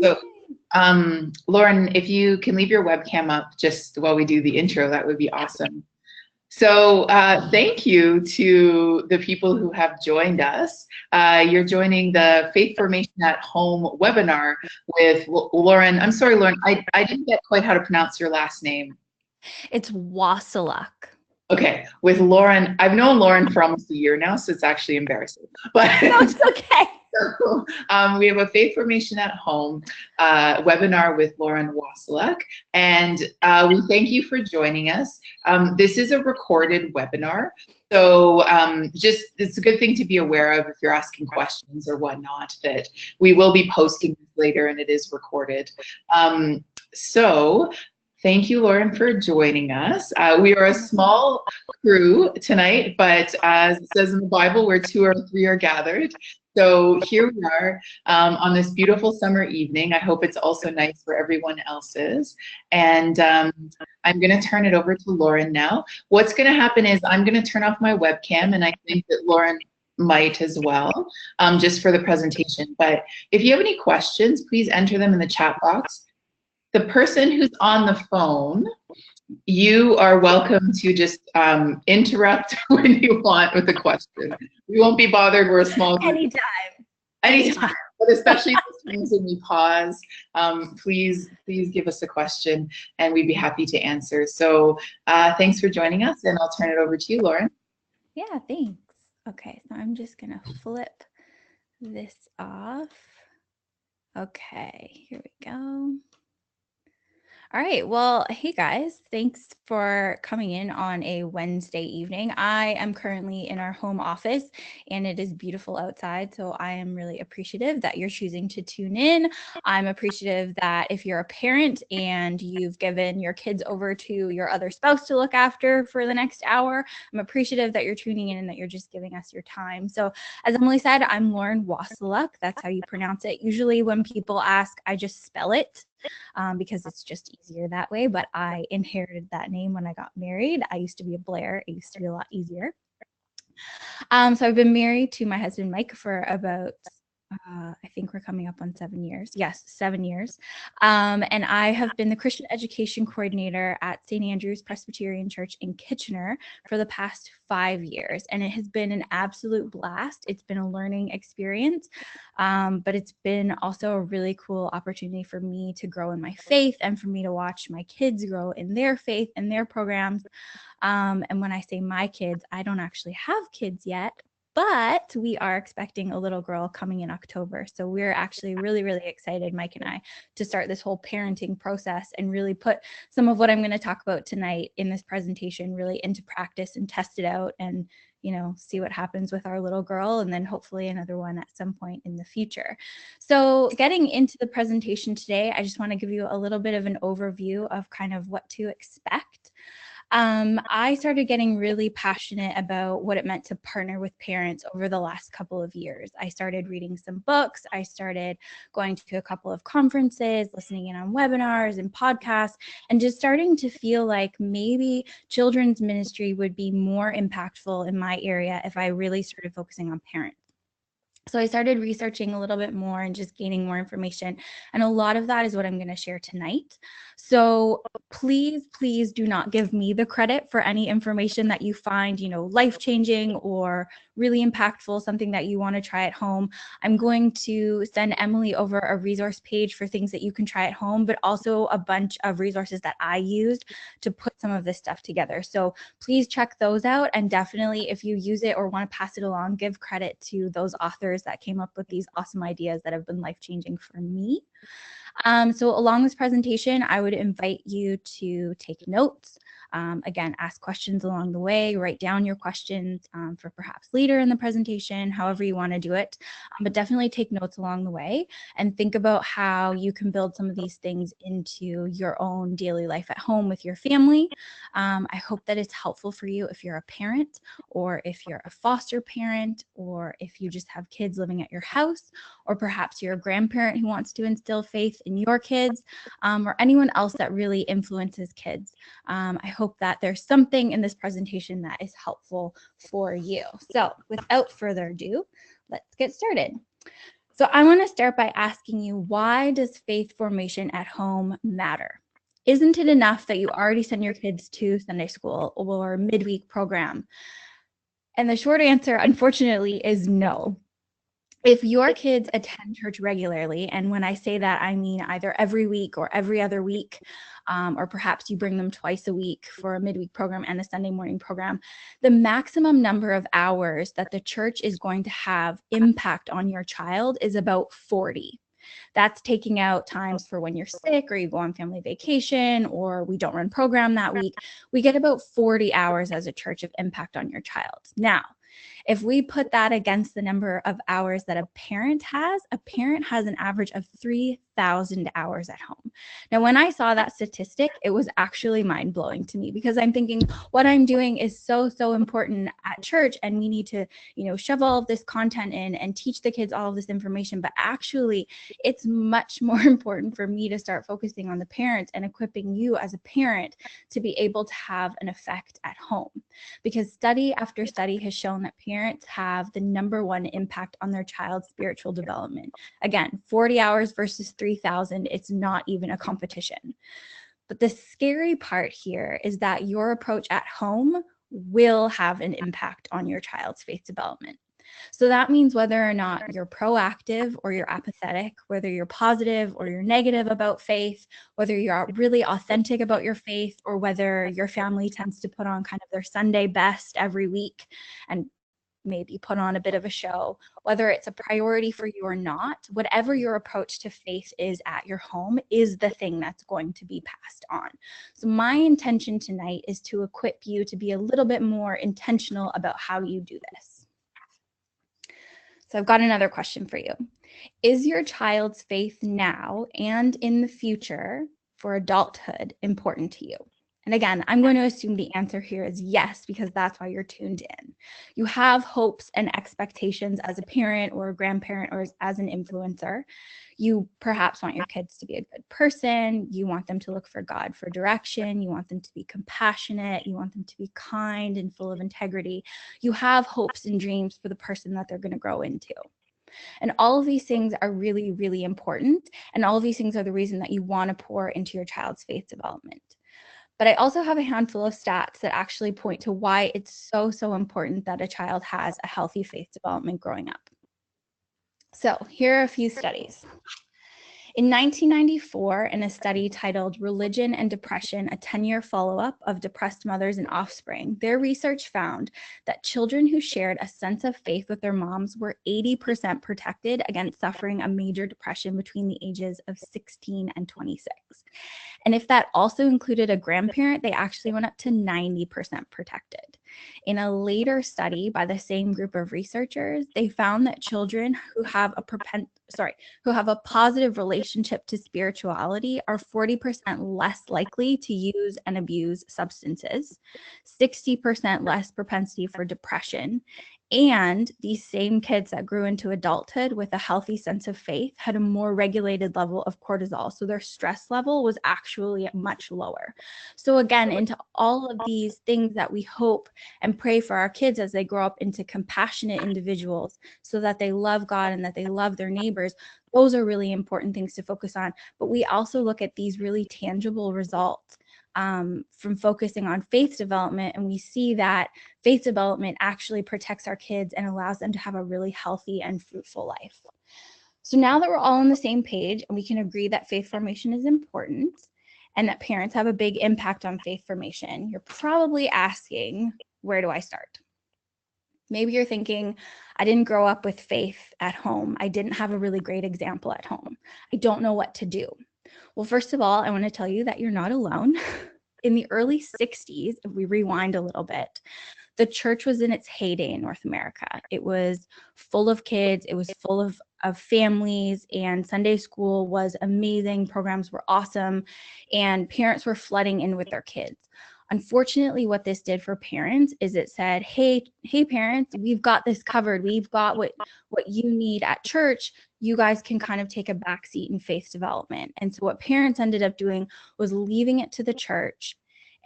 So, Lauren, if you can leave your webcam up just while we do the intro, that would be awesome. So thank you to the people who have joined us. You're joining the Faith Formation at Home webinar with Lauren. I'm sorry, Lauren, I didn't get quite how to pronounce your last name. It's Wasyluk. Okay, with Lauren. I've known Lauren for almost a year now, so it's actually embarrassing. But No, it's okay. So, we have a Faith Formation at Home webinar with Lauren Wasyluk, and we thank you for joining us. This is a recorded webinar, so just it's a good thing to be aware of if you're asking questions or whatnot, that we will be posting this later and it is recorded. So thank you, Lauren, for joining us. We are a small crew tonight, but as it says in the Bible, where 2 or 3 are gathered. So here we are on this beautiful summer evening. I hope it's also nice for everyone else's. And I'm going to turn it over to Lauren now. What's going to happen is I'm going to turn off my webcam, and I think that Lauren might as well, just for the presentation. But if you have any questions, please enter them in the chat box. The person who's on the phone, you are welcome to just interrupt when you want with a question. We won't be bothered. We're a small group. Anytime. But especially times when we pause, please give us a question and we'd be happy to answer. So thanks for joining us, and I'll turn it over to you, Lauren. Yeah, thanks. Okay, so I'm just gonna flip this off. Okay, here we go. All right, well, hey guys, thanks for coming in on a Wednesday evening. I am currently in our home office and it is beautiful outside, so I am really appreciative that you're choosing to tune in. I'm appreciative that if you're a parent and you've given your kids over to your other spouse to look after for the next hour, I'm appreciative that you're tuning in and that you're just giving us your time. So as Emily said, I'm Lauren Wasyluk. That's how you pronounce it. Usually when people ask, I just spell it. Because it's just easier that way. But I inherited that name when I got married. I used to be a Blair. It used to be a lot easier. So I've been married to my husband, Mike, for about, I think we're coming up on 7 years. Yes, 7 years. And I have been the Christian education coordinator at St. Andrew's Presbyterian Church in Kitchener for the past 5 years. And it has been an absolute blast. It's been a learning experience, but it's been also a really cool opportunity for me to grow in my faith and for me to watch my kids grow in their faith and their programs. And when I say my kids, I don't actually have kids yet, but we are expecting a little girl coming in October. So we're actually really, really excited, Mike and I, to start this whole parenting process and really put some of what I'm going to talk about tonight in this presentation really into practice and test it out and, you know, see what happens with our little girl, and then hopefully another one at some point in the future. So getting into the presentation today, I just want to give you a little bit of an overview of kind of what to expect. I started getting really passionate about what it meant to partner with parents over the last couple of years. I started reading some books. I started going to a couple of conferences, listening in on webinars and podcasts, and just starting to feel like maybe children's ministry would be more impactful in my area if I really started focusing on parents. So I started researching a little bit more and just gaining more information. And a lot of that is what I'm going to share tonight. So please, please do not give me the credit for any information that you find, you know, life-changing or really impactful, something that you want to try at home. I'm going to send Emily over a resource page for things that you can try at home, but also a bunch of resources that I used to put some of this stuff together. So please check those out. And definitely, if you use it or want to pass it along, give credit to those authors that came up with these awesome ideas that have been life-changing for me. So along this presentation, I would invite you to take notes. Again, ask questions along the way, write down your questions for perhaps later in the presentation, however you want to do it, but definitely take notes along the way and think about how you can build some of these things into your own daily life at home with your family. I hope that it's helpful for you if you're a parent or if you're a foster parent or if you just have kids living at your house, or perhaps you're a grandparent who wants to instill faith in your kids, or anyone else that really influences kids. I hope that there's something in this presentation that is helpful for you. So without further ado, let's get started. So I want to start by asking you, why does faith formation at home matter? Isn't it enough that you already send your kids to Sunday school or midweek program? And the short answer, unfortunately, is no. If your kids attend church regularly, and when I say that, I mean either every week or every other week, or perhaps you bring them twice a week for a midweek program and a Sunday morning program, the maximum number of hours that the church is going to have impact on your child is about 40. That's taking out times for when you're sick or you go on family vacation or we don't run program that week. We get about 40 hours as a church of impact on your child. Now, if we put that against the number of hours that a parent has an average of 3,000 hours at home. Now, when I saw that statistic, it was actually mind blowing to me, because I'm thinking what I'm doing is so, so important at church, and we need to, shove all of this content in and teach the kids all of this information. But actually, it's much more important for me to start focusing on the parents and equipping you as a parent to be able to have an effect at home. Because study after study has shown that parents have the number one impact on their child's spiritual development. Again, 40 hours versus 3,000, it's not even a competition. But the scary part here is that your approach at home will have an impact on your child's faith development. So that means whether or not you're proactive or you're apathetic, whether you're positive or you're negative about faith, whether you're really authentic about your faith, or whether your family tends to put on kind of their Sunday best every week and maybe put on a bit of a show, whether it's a priority for you or not, whatever your approach to faith is at your home is the thing that's going to be passed on. So my intention tonight is to equip you to be a little bit more intentional about how you do this. So I've got another question for you. Is your child's faith now and in the future for adulthood important to you? And again, I'm going to assume the answer here is yes, because that's why you're tuned in. You have hopes and expectations as a parent or a grandparent or as an influencer. You perhaps want your kids to be a good person. You want them to look for God for direction. You want them to be compassionate. You want them to be kind and full of integrity. You have hopes and dreams for the person that they're going to grow into. And all of these things are really, really important. And all of these things are the reason that you want to pour into your child's faith development. But I also have a handful of stats that actually point to why it's so, so important that a child has a healthy faith development growing up. So here are a few studies. In 1994, in a study titled Religion and Depression, a 10-year follow-up of depressed mothers and offspring, their research found that children who shared a sense of faith with their moms were 80% protected against suffering a major depression between the ages of 16 and 26. And if that also included a grandparent, they actually went up to 90% protected. In a later study by the same group of researchers, they found that children who have a positive relationship to spirituality are 40% less likely to use and abuse substances, 60% less propensity for depression, and these same kids that grew into adulthood with a healthy sense of faith had a more regulated level of cortisol. So their stress level was actually much lower. So again, into all of these things that we hope and pray for our kids as they grow up into compassionate individuals so that they love God and that they love their neighbors, those are really important things to focus on. But we also look at these really tangible results from focusing on faith development, and we see that faith development actually protects our kids and allows them to have a really healthy and fruitful life. So now that we're all on the same page and we can agree that faith formation is important and that parents have a big impact on faith formation, you're probably asking, where do I start? Maybe you're thinking, I didn't grow up with faith at home. I didn't have a really great example at home. I don't know what to do. Well, first of all, I want to tell you that you're not alone. In the early 60s, if we rewind a little bit, the church was in its heyday in North America. It was full of kids. It was full of families, and Sunday school was amazing. Programs were awesome, and parents were flooding in with their kids. Unfortunately, what this did for parents is it said, hey parents, we've got this covered. We've got what you need at church. You guys can kind of take a backseat in faith development. And so what parents ended up doing was leaving it to the church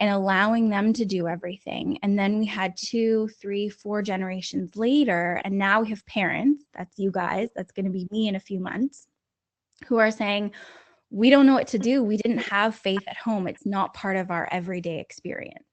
and allowing them to do everything. And then we had 2, 3, 4 generations later, and now we have parents, that's you guys, that's going to be me in a few months, who are saying, we don't know what to do. We didn't have faith at home. It's not part of our everyday experience.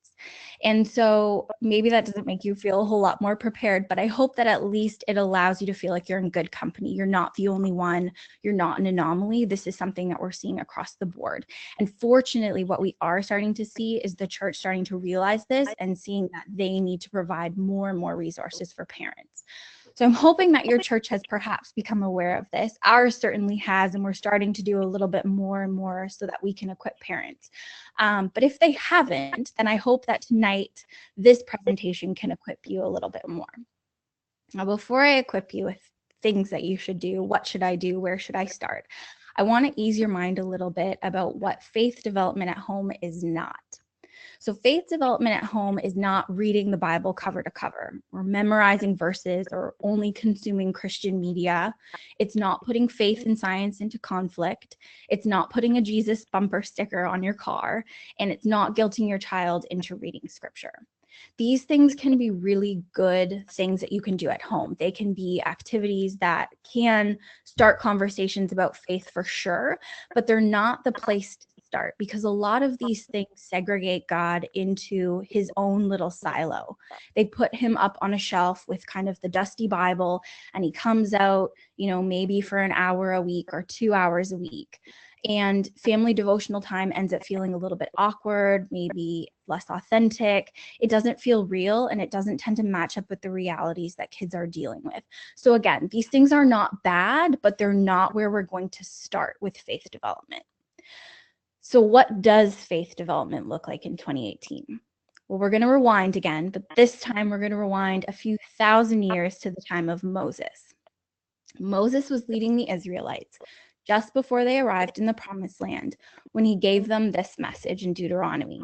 And so maybe that doesn't make you feel a whole lot more prepared, but I hope that at least it allows you to feel like you're in good company. You're not the only one. You're not an anomaly. This is something that we're seeing across the board. And fortunately, what we are starting to see is the church starting to realize this and seeing that they need to provide more and more resources for parents. So I'm hoping that your church has perhaps become aware of this. Ours certainly has, and we're starting to do a little bit more and more so that we can equip parents. But if they haven't, then I hope that tonight this presentation can equip you a little bit more. Now, before I equip you with things that you should do, what should I do, where should I start? I want to ease your mind a little bit about what faith development at home is not. So faith development at home is not reading the Bible cover to cover or memorizing verses or only consuming Christian media. It's not putting faith and science into conflict. It's not putting a Jesus bumper sticker on your car, and it's not guilting your child into reading scripture. These things can be really good things that you can do at home. They can be activities that can start conversations about faith for sure, but they're not the place to start, because a lot of these things segregate God into his own little silo. They put him up on a shelf with kind of the dusty Bible, and he comes out, maybe for an hour a week or 2 hours a week. And family devotional time ends up feeling a little bit awkward, maybe less authentic. It doesn't feel real, and it doesn't tend to match up with the realities that kids are dealing with. So again, these things are not bad, but they're not where we're going to start with faith development. So what does faith development look like in 2018? Well, we're going to rewind again, but this time we're going to rewind a few thousand years to the time of Moses. Moses was leading the Israelites just before they arrived in the promised land when he gave them this message in Deuteronomy.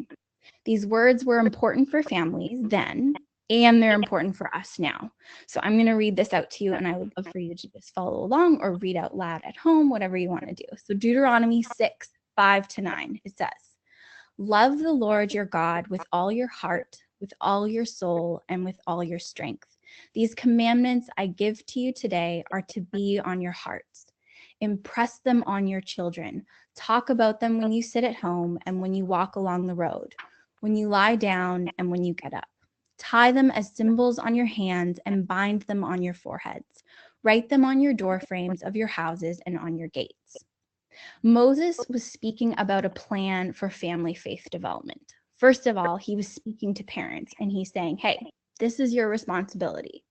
These words were important for families then, and they're important for us now. So I'm going to read this out to you, and I would love for you to just follow along or read out loud at home, whatever you want to do. So Deuteronomy 6:5-9, it says, "Love the Lord your God with all your heart, with all your soul, and with all your strength. These commandments I give to you today are to be on your hearts. Impress them on your children. Talk about them when you sit at home and when you walk along the road, when you lie down and when you get up. Tie them as symbols on your hands and bind them on your foreheads. Write them on your door frames of your houses and on your gates." Moses was speaking about a plan for family faith development. First of all, he was speaking to parents, and he's saying, hey, this is your responsibility.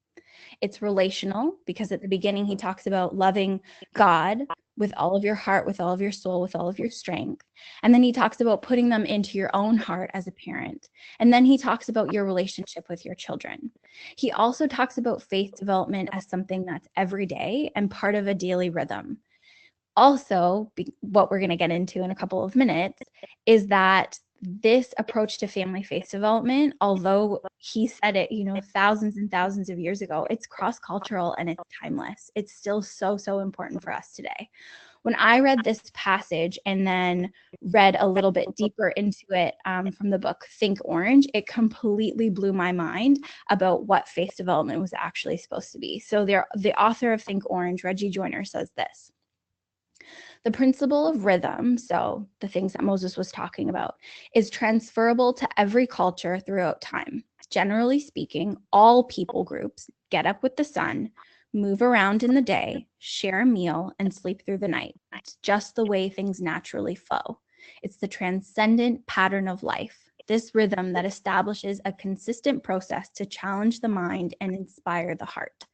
It's relational, because at the beginning he talks about loving God with all of your heart, with all of your soul, with all of your strength. And then he talks about putting them into your own heart as a parent. And then he talks about your relationship with your children. He also talks about faith development as something that's everyday and part of a daily rhythm. Also, what we're going to get into in a couple of minutes is that this approach to family faith development, although he said it, thousands and thousands of years ago, it's cross-cultural and it's timeless. It's still so, so important for us today. When I read this passage and then read a little bit deeper into it from the book Think Orange, it completely blew my mind about what faith development was actually supposed to be. So the author of Think Orange, Reggie Joiner, says this: "The principle of rhythm," so the things that Moses was talking about, "is transferable to every culture throughout time. Generally speaking, all people groups get up with the sun, move around in the day, share a meal, and sleep through the night. It's just the way things naturally flow. It's the transcendent pattern of life, this rhythm that establishes a consistent process to challenge the mind and inspire the heart."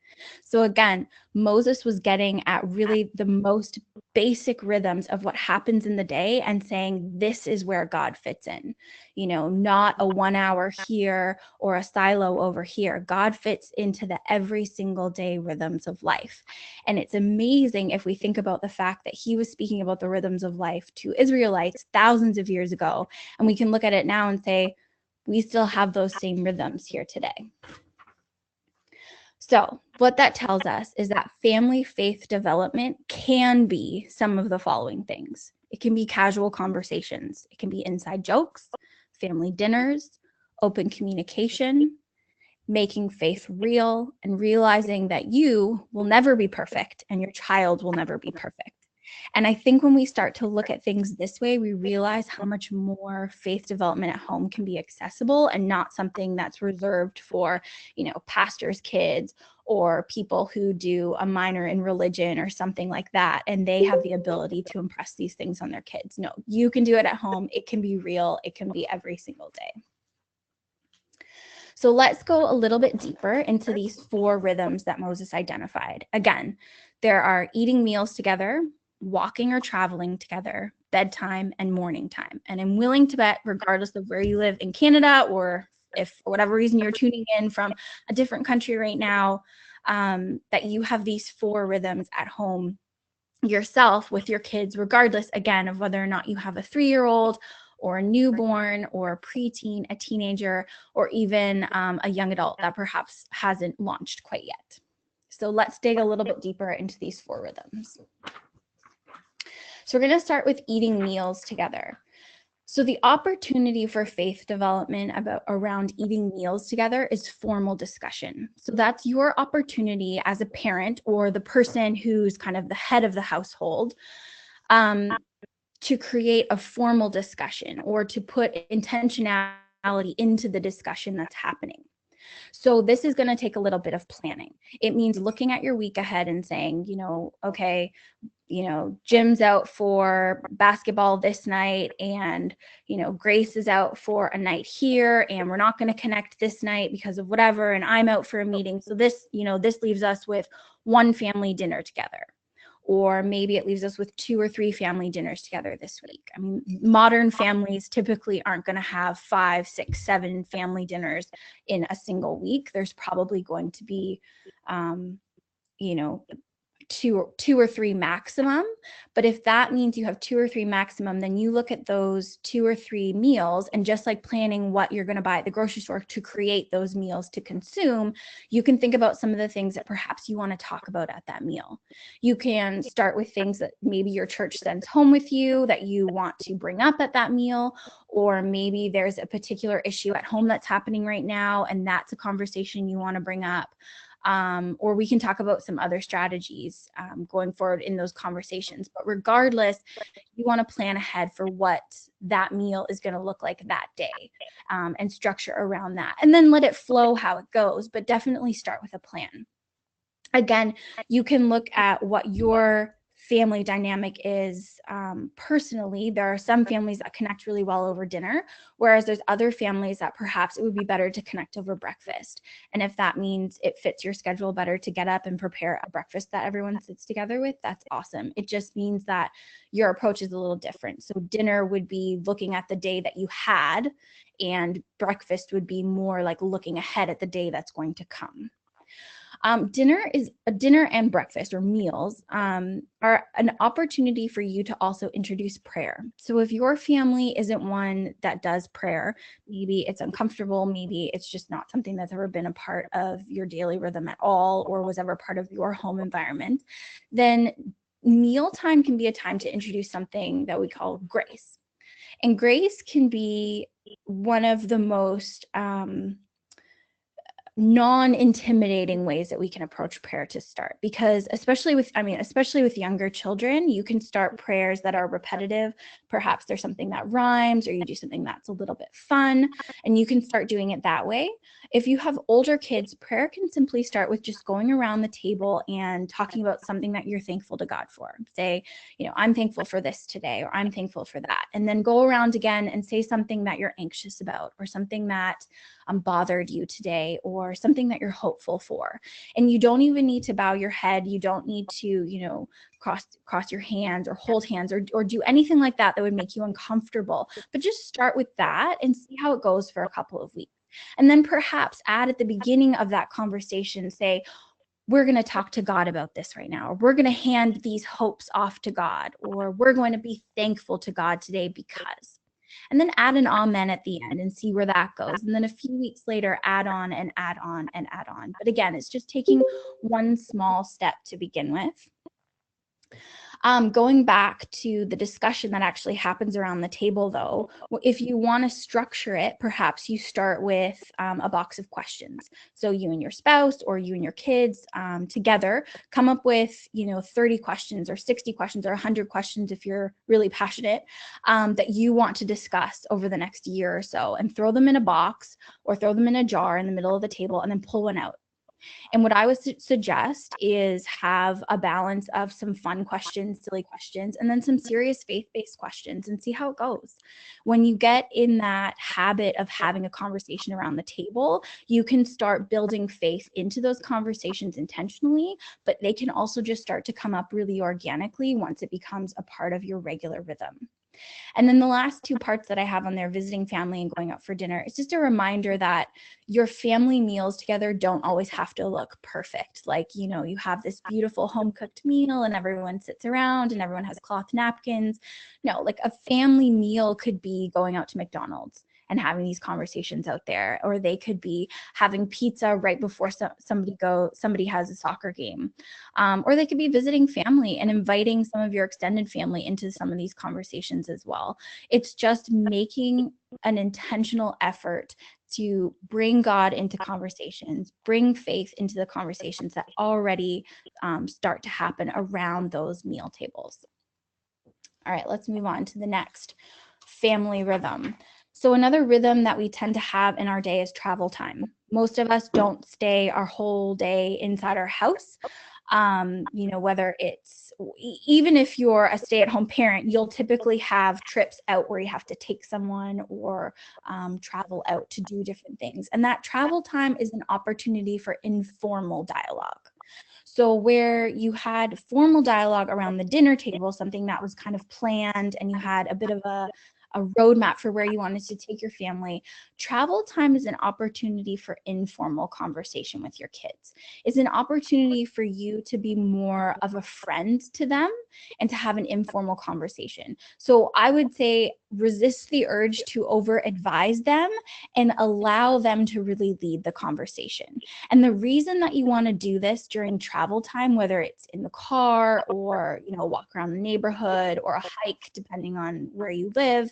So again, Moses was getting at really the most basic rhythms of what happens in the day and saying, this is where God fits in, not a 1 hour here or a silo over here. God fits into the every single day rhythms of life. And it's amazing if we think about the fact that he was speaking about the rhythms of life to Israelites thousands of years ago. And we can look at it now and say, we still have those same rhythms here today. So what that tells us is that family faith development can be some of the following things. It can be casual conversations. It can be inside jokes, family dinners, open communication, making faith real, and realizing that you will never be perfect and your child will never be perfect. And I think when we start to look at things this way, we realize how much more faith development at home can be accessible and not something that's reserved for, pastors' kids or people who do a minor in religion or something like that. And they have the ability to impress these things on their kids. No, you can do it at home. It can be real. It can be every single day. So let's go a little bit deeper into these 4 rhythms that Moses identified. Again, there are eating meals together, walking or traveling together, bedtime, and morning time. And I'm willing to bet, regardless of where you live in Canada, or if for whatever reason you're tuning in from a different country right now, that you have these 4 rhythms at home yourself with your kids, regardless, again, of whether or not you have a 3-year-old or a newborn or a preteen, a teenager, or even a young adult that perhaps hasn't launched quite yet. So let's dig a little bit deeper into these 4 rhythms. So we're going to start with eating meals together. So the opportunity for faith development around eating meals together is formal discussion. So that's your opportunity as a parent or the person who's kind of the head of the household, to create a formal discussion or to put intentionality into the discussion that's happening. So this is going to take a little bit of planning. It means looking at your week ahead and saying, okay, Jim's out for basketball this night, and, Grace is out for a night here, and we're not going to connect this night because of whatever, and I'm out for a meeting. So this, this leaves us with 1 family dinner together. Or maybe it leaves us with 2 or 3 family dinners together this week. I mean, modern families typically aren't going to have 5, 6, 7 family dinners in a single week. There's probably going to be, two or three maximum. But if that means you have 2 or 3 maximum, then you look at those 2 or 3 meals, and just like planning what you're going to buy at the grocery store to create those meals to consume, you can think about some of the things that perhaps you want to talk about at that meal. You can start with things that maybe your church sends home with you that you want to bring up at that meal, or maybe there's a particular issue at home that's happening right now, and that's a conversation you want to bring up. Or we can talk about some other strategies going forward in those conversations. But regardless, you want to plan ahead for what that meal is going to look like that day, and structure around that. And then let it flow how it goes, but definitely start with a plan. Again, you can look at what your family dynamic is personally. There are some families that connect really well over dinner, whereas there's other families that perhaps it would be better to connect over breakfast. And if that means it fits your schedule better to get up and prepare a breakfast that everyone sits together with, that's awesome. It just means that your approach is a little different. So dinner would be looking at the day that you had, and breakfast would be more like looking ahead at the day that's going to come. Dinner and breakfast or meals are an opportunity for you to also introduce prayer. So if your family isn't one that does prayer, maybe it's uncomfortable, maybe it's just not something that's ever been a part of your daily rhythm at all, or was ever part of your home environment, then mealtime can be a time to introduce something that we call grace. And grace can be one of the most non-intimidating ways that we can approach prayer to start, because especially with younger children, you can start prayers that are repetitive. Perhaps there's something that rhymes, or you do something that's a little bit fun, and you can start doing it that way. If you have older kids, prayer can simply start with just going around the table and talking about something that you're thankful to God for. Say, I'm thankful for this today, or I'm thankful for that. And then go around again and say something that you're anxious about, or something that bothered you today, or something that you're hopeful for. And you don't even need to bow your head. You don't need to, cross your hands or hold hands or do anything like that would make you uncomfortable. But just start with that and see how it goes for a couple of weeks. And then perhaps add at the beginning of that conversation, say, we're going to talk to God about this right now, or we're going to hand these hopes off to God, or we're going to be thankful to God today because. And then add an amen at the end and see where that goes. And then a few weeks later, add on and add on and add on. But again, it's just taking one small step to begin with. Going back to the discussion that actually happens around the table, though, if you want to structure it, perhaps you start with a box of questions. So you and your spouse or you and your kids together come up with, 30 questions or 60 questions or 100 questions if you're really passionate that you want to discuss over the next year or so, and throw them in a box or throw them in a jar in the middle of the table and then pull one out. And what I would suggest is have a balance of some fun questions, silly questions, and then some serious faith-based questions, and see how it goes. When you get in that habit of having a conversation around the table, you can start building faith into those conversations intentionally, but they can also just start to come up really organically once it becomes a part of your regular rhythm. And then the last two parts that I have on there, visiting family and going out for dinner, it's just a reminder that your family meals together don't always have to look perfect. Like, you have this beautiful home cooked meal and everyone sits around and everyone has cloth napkins. No, like a family meal could be going out to McDonald's and having these conversations out there, or they could be having pizza right before somebody has a soccer game, or they could be visiting family and inviting some of your extended family into some of these conversations as well. It's just making an intentional effort to bring God into conversations, bring faith into the conversations that already start to happen around those meal tables. All right, let's move on to the next, family rhythm. So another rhythm that we tend to have in our day is travel time. Most of us don't stay our whole day inside our house. Whether it's, even if you're a stay-at-home parent, you'll typically have trips out where you have to take someone or travel out to do different things. And that travel time is an opportunity for informal dialogue. So where you had formal dialogue around the dinner table, something that was kind of planned, and you had a bit of a roadmap for where you wanted to take your family, travel time is an opportunity for informal conversation with your kids. It's an opportunity for you to be more of a friend to them and to have an informal conversation. So I would say resist the urge to over advise them and allow them to really lead the conversation. And the reason that you want to do this during travel time, whether it's in the car or, walk around the neighborhood or a hike, depending on where you live,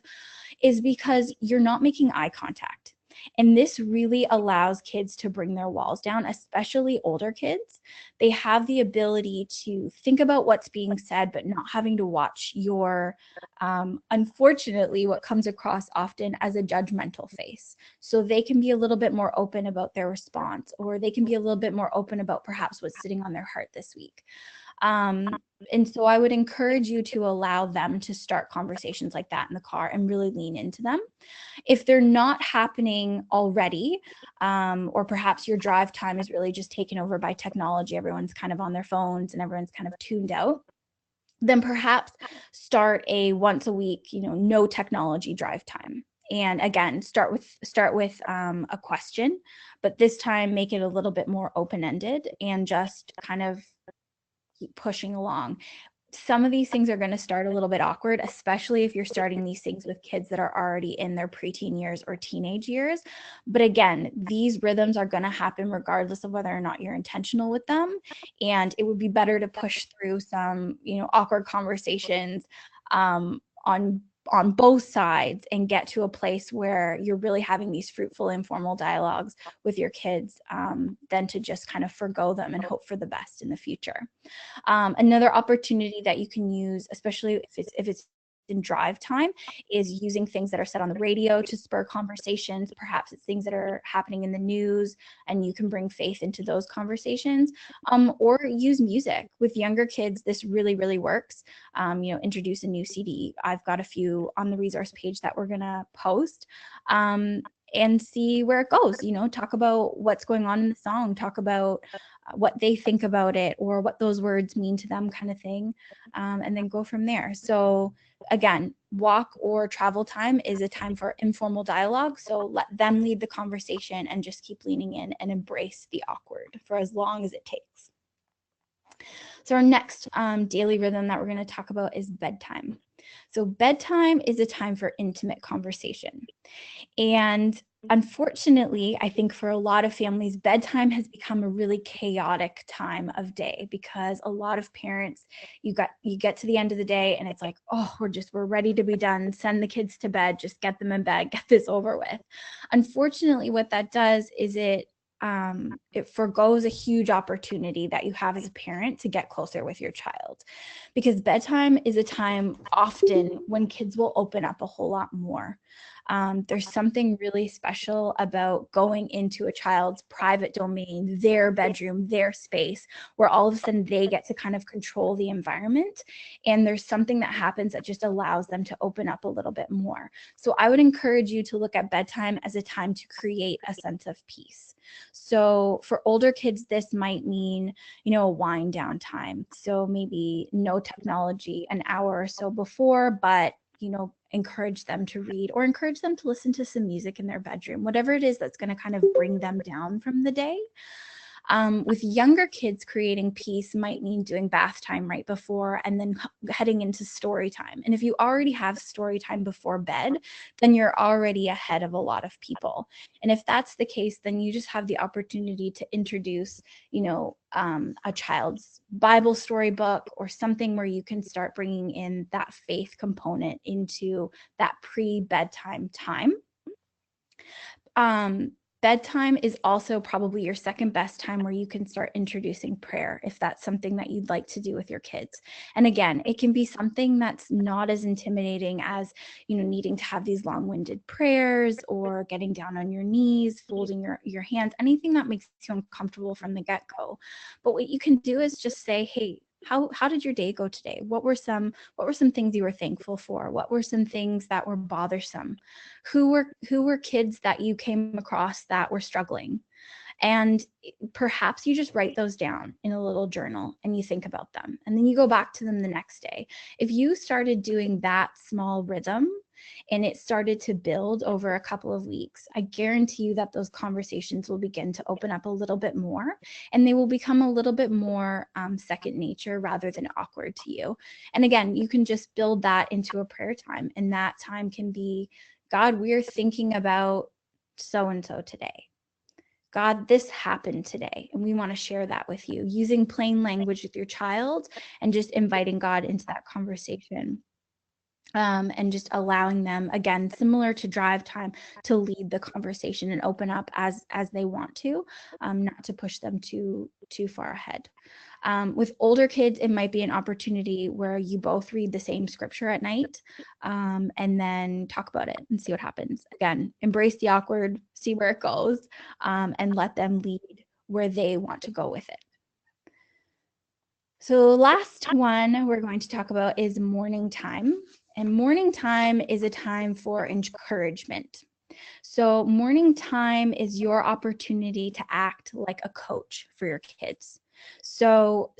is because you're not making eye contact. And this really allows kids to bring their walls down, especially older kids. They have the ability to think about what's being said, but not having to watch your, unfortunately, what comes across often as a judgmental face. So they can be a little bit more open about their response, or they can be a little bit more open about perhaps what's sitting on their heart this week. And so I would encourage you to allow them to start conversations like that in the car and really lean into them. If they're not happening already, or perhaps your drive time is really just taken over by technology, everyone's kind of on their phones and everyone's kind of tuned out, then perhaps start a once a week, no technology drive time. And again, start with a question, but this time make it a little bit more open-ended and just kind of keep pushing along. Some of these things are going to start a little bit awkward, especially if you're starting these things with kids that are already in their preteen years or teenage years. But again, these rhythms are going to happen regardless of whether or not you're intentional with them. And it would be better to push through some, awkward conversations on both sides and get to a place where you're really having these fruitful informal dialogues with your kids, than to just kind of forgo them and hope for the best in the future. Another opportunity that you can use, especially if it's in drive time, is using things that are said on the radio to spur conversations. Perhaps it's things that are happening in the news and you can bring faith into those conversations, or use music. With younger kids, this really, really works. Introduce a new CD. I've got a few on the resource page that we're gonna post, and see where it goes. Talk about what's going on in the song, talk about what they think about it or what those words mean to them, kind of thing, and then go from there. So again, walk or travel time is a time for informal dialogue. So let them lead the conversation and just keep leaning in and embrace the awkward for as long as it takes. So our next daily rhythm that we're going to talk about is bedtime. So bedtime is a time for intimate conversation. And unfortunately, I think for a lot of families, bedtime has become a really chaotic time of day, because a lot of parents, you get to the end of the day and it's like, oh, we're ready to be done. Send the kids to bed, just get them in bed, get this over with. Unfortunately, what that does is it forgoes a huge opportunity that you have as a parent to get closer with your child, because bedtime is a time often when kids will open up a whole lot more. There's something really special about going into a child's private domain, their bedroom, their space, where all of a sudden they get to kind of control the environment. And there's something that happens that just allows them to open up a little bit more. So I would encourage you to look at bedtime as a time to create a sense of peace. So for older kids, this might mean, a wind down time. So maybe no technology an hour or so before, but encourage them to read, or encourage them to listen to some music in their bedroom, whatever it is that's going to kind of bring them down from the day. With younger kids, creating peace might mean doing bath time right before and then heading into story time. And if you already have story time before bed, then you're already ahead of a lot of people. And if that's the case, then you just have the opportunity to introduce, a child's Bible storybook or something where you can start bringing in that faith component into that pre-bedtime time. Bedtime is also probably your second best time where you can start introducing prayer, if that's something that you'd like to do with your kids. And again, it can be something that's not as intimidating as, needing to have these long-winded prayers or getting down on your knees, folding your hands, anything that makes you uncomfortable from the get-go. But what you can do is just say, hey, how did your day go today? What were some things you were thankful for? What were some things that were bothersome? Who were kids that you came across that were struggling? And perhaps you just write those down in a little journal and you think about them, and then you go back to them the next day. If you started doing that small rhythm and it started to build over a couple of weeks, I guarantee you that those conversations will begin to open up a little bit more, and they will become a little bit more second nature rather than awkward to you. And again, you can just build that into a prayer time, and that time can be, God, we're thinking about so-and-so today. God, this happened today, and we want to share that with you, using plain language with your child and just inviting God into that conversation. And just allowing them, again, similar to drive time, to lead the conversation and open up as they want to, not to push them too far ahead. With older kids, it might be an opportunity where you both read the same scripture at night, and then talk about it and see what happens. Again, embrace the awkward, see where it goes, and let them lead where they want to go with it. So last one we're going to talk about is morning time. And morning time is a time for encouragement. So morning time is your opportunity to act like a coach for your kids. So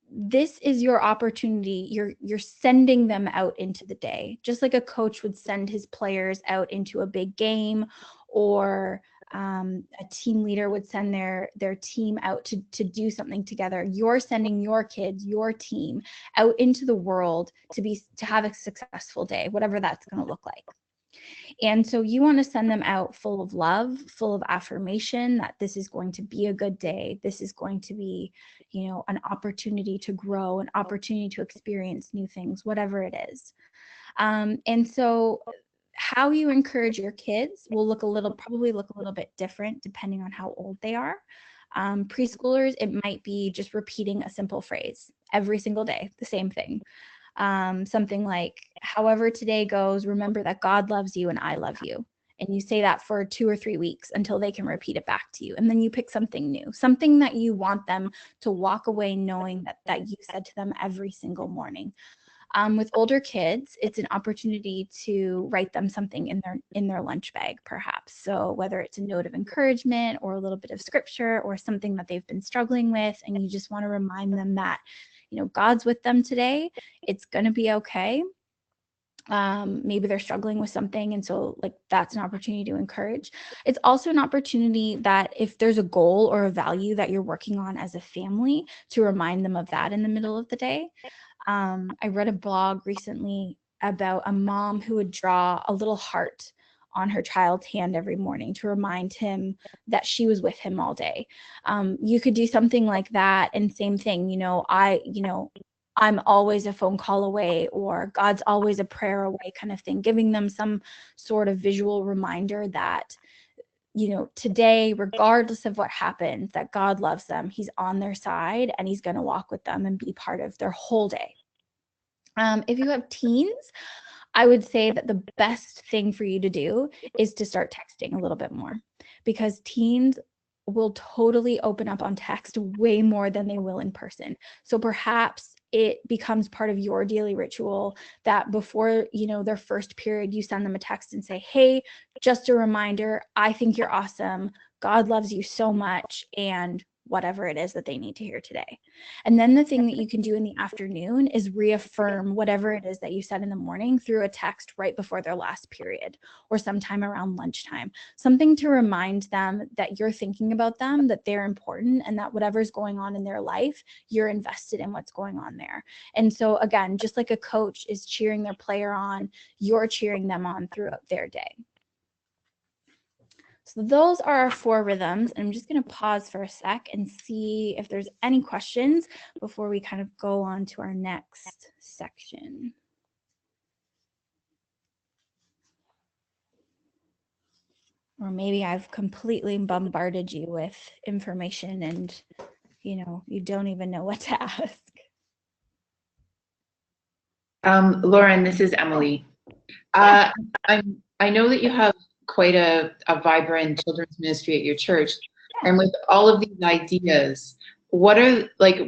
this is your opportunity. You're sending them out into the day, just like a coach would send his players out into a big game, or a team leader would send their team out to do something together. You're sending your kids, your team, out into the world to have a successful day, whatever that's going to look like. And so you want to send them out full of love, full of affirmation that this is going to be a good day. This is going to be, an opportunity to grow, an opportunity to experience new things, whatever it is. And so how you encourage your kids will probably look a little bit different depending on how old they are. Preschoolers, it might be just repeating a simple phrase every single day, the same thing. Something like, however today goes, remember that God loves you and I love you. And you say that for 2 or 3 weeks until they can repeat it back to you. And then you pick something new, something that you want them to walk away knowing that you said to them every single morning. With older kids, it's an opportunity to write them something in their lunch bag, perhaps. So whether it's a note of encouragement or a little bit of scripture or something that they've been struggling with, and you just want to remind them that, God's with them today. It's going to be okay. Maybe they're struggling with something, and so that's an opportunity to encourage. It's also an opportunity that if there's a goal or a value that you're working on as a family, to remind them of that in the middle of the day. I read a blog recently about a mom who would draw a little heart on her child's hand every morning to remind him that she was with him all day. You could do something like that, and same thing, I'm always a phone call away, or God's always a prayer away kind of thing, giving them some sort of visual reminder that, today, regardless of what happens, that God loves them, he's on their side, and he's going to walk with them and be part of their whole day. If you have teens, I would say that the best thing for you to do is to start texting a little bit more, because teens will totally open up on text way more than they will in person. So perhaps it becomes part of your daily ritual that before, their first period, you send them a text and say, hey, just a reminder, I think you're awesome. God loves you so much, and whatever it is that they need to hear today. And then the thing that you can do in the afternoon is reaffirm whatever it is that you said in the morning through a text right before their last period or sometime around lunchtime. Something to remind them that you're thinking about them, that they're important, and that whatever's going on in their life, you're invested in what's going on there. And so again, just like a coach is cheering their player on, you're cheering them on throughout their day. So those are our 4 rhythms. And I'm just going to pause for a sec and see if there's any questions before we kind of go on to our next section. Or maybe I've completely bombarded you with information and, you don't even know what to ask. Lauren, this is Emily. I know that you have quite a vibrant children's ministry at your church, and with all of these ideas, what are the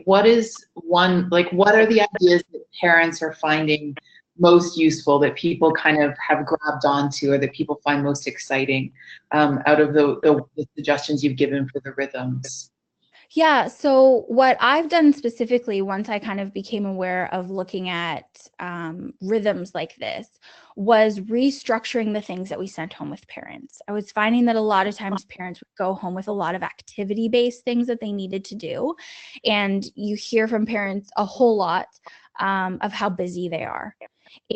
ideas that parents are finding most useful, that people kind of have grabbed onto, or that people find most exciting out of the suggestions you've given for the rhythms? Yeah, so what I've done specifically once I kind of became aware of looking at rhythms like this was restructuring the things that we sent home with parents. I was finding that a lot of times parents would go home with a lot of activity-based things that they needed to do, and you hear from parents a whole lot of how busy they are.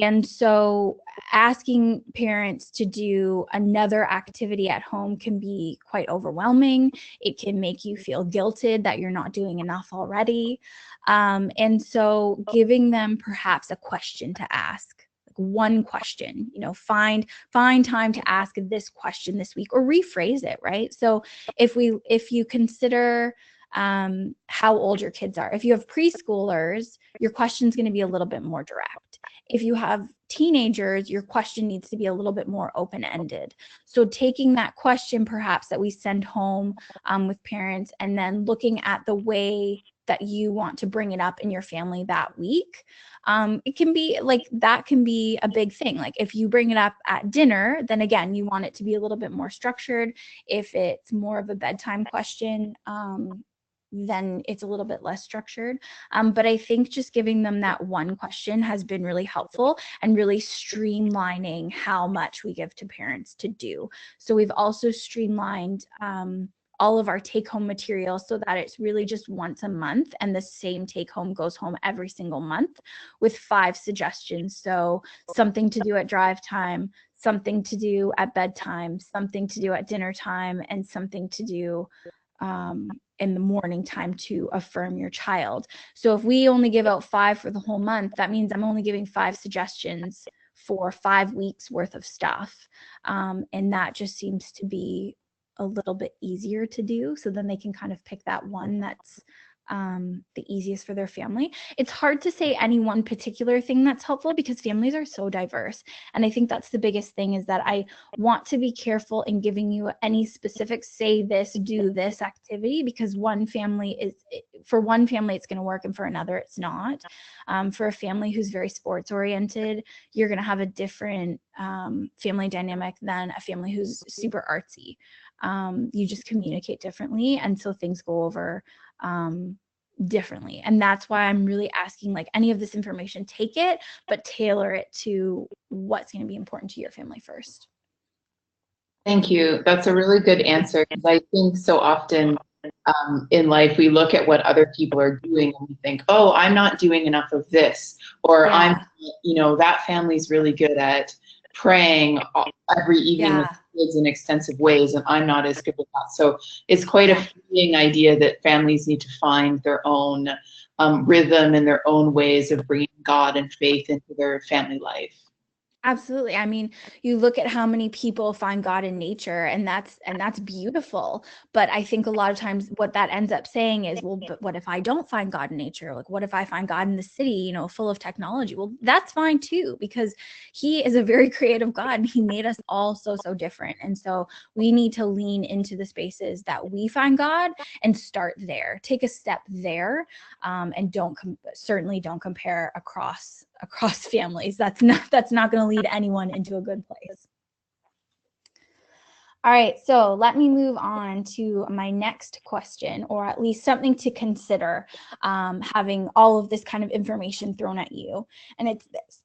And so asking parents to do another activity at home can be quite overwhelming. It can make you feel guilted that you're not doing enough already. And so giving them perhaps a question to ask, like one question, find time to ask this question this week, or rephrase it, right? So if you consider how old your kids are. If you have preschoolers, your question is going to be a little bit more direct. If you have teenagers, your question needs to be a little bit more open-ended. So taking that question perhaps that we send home with parents, and then looking at the way that you want to bring it up in your family that week, it can be like, that can be a big thing. Like if you bring it up at dinner, then again, you want it to be a little bit more structured. If it's more of a bedtime question, then it's a little bit less structured. But I think just giving them that one question has been really helpful and really streamlining how much we give to parents to do. So we've also streamlined all of our take-home materials so that it's really just once a month, and the same take-home goes home every single month with 5 suggestions. So something to do at drive time, something to do at bedtime, something to do at dinner time, and something to do in the morning time to affirm your child. So if we only give out 5 for the whole month, that means I'm only giving 5 suggestions for 5 weeks worth of stuff. And that just seems to be a little bit easier to do. So then they can kind of pick that one that's the easiest for their family. It's hard to say any one particular thing that's helpful because families are so diverse. And I think that's the biggest thing, is that I want to be careful in giving you any specific say this, do this activity, because for one family it's going to work and for another it's not. For a family who's very sports oriented, you're going to have a different family dynamic than a family who's super artsy. You just communicate differently, and so things go over differently. And that's why I'm really asking, like, any of this information, take it, but tailor it to what's going to be important to your family first. Thank you. That's a really good answer, because I think so often in life we look at what other people are doing and we think, oh, I'm not doing enough of this, or that family's really good at praying every evening with kids in extensive ways, and I'm not as good with that. So it's quite a freeing idea that families need to find their own rhythm and their own ways of bringing God and faith into their family life. Absolutely. I mean, you look at how many people find God in nature, and that's beautiful. But I think a lot of times what that ends up saying is, well, but what if I don't find God in nature? Like, what if I find God in the city, you know, full of technology? Well, that's fine too, because he is a very creative God and he made us all so different. And so we need to lean into the spaces that we find God and start there, take a step there, and certainly don't compare across families. That's not going to lead anyone into a good place. All right, so let me move on to my next question, or at least something to consider, having all of this kind of information thrown at you. And it's this: